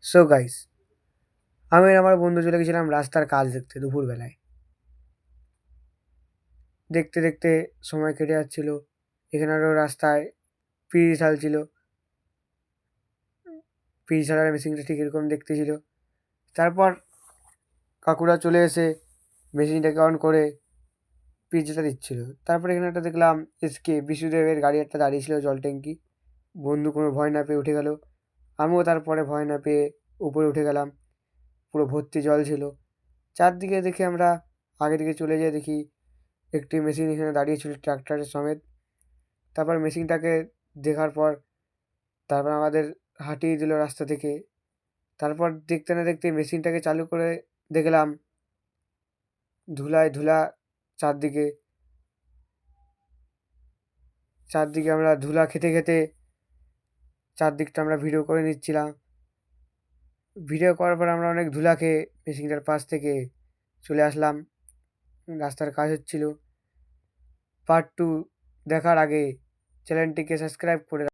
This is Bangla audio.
সো গাইস, আমি আর আমার বন্ধু চলে গেছিলাম রাস্তার কাজ দেখতে দুপুরবেলায়। দেখতে দেখতে সময় কেটে যাচ্ছিল। এখানে আরও রাস্তায় পিচ ঢালছিল। পিচ ঢালার মেশিনটা ঠিক এরকম দেখতে ছিল। তারপর কাকুরা চলে এসে মেশিনটাকে অন করে পিচটা দিচ্ছিল। তারপর এখানে একটা দেখলাম বিশুদেবের গাড়ি একটা দাঁড়িয়েছিল জল ট্যাঙ্কি। বন্ধু কোনো ভয় না পেয়ে উঠে গেল। আমিও তারপরে ভয় না পেয়ে উপরে উঠে গেলাম। পুরো ভর্তি জল ছিল। চারদিকে দেখে আমরা আগে দিকে চলে যেয়ে দেখি একটি মেশিন এখানে দাঁড়িয়ে ছিল ট্রাক্টরের সমেত। তারপর মেশিনটাকে দেখার পর তারপর আমাদের হাঁটিয়ে দিল রাস্তা থেকে। তারপর দেখতে না দেখতে মেশিনটাকে চালু করে দেখলাম ধুলায় ধুলা। চারদিকে চারদিকে আমরা ধুলা খেতে খেতে চারদিকটা আমরা ভিডিও করে নিচ্ছিলাম। ভিডিও করার পর আমরা অনেক ধুলা খেয়ে মেশিনটার পাশ থেকে চলে আসলাম। রাস্তার কাজ হচ্ছিল। পার্ট 2 দেখার আগে চ্যানেলটিকে সাবস্ক্রাইব করে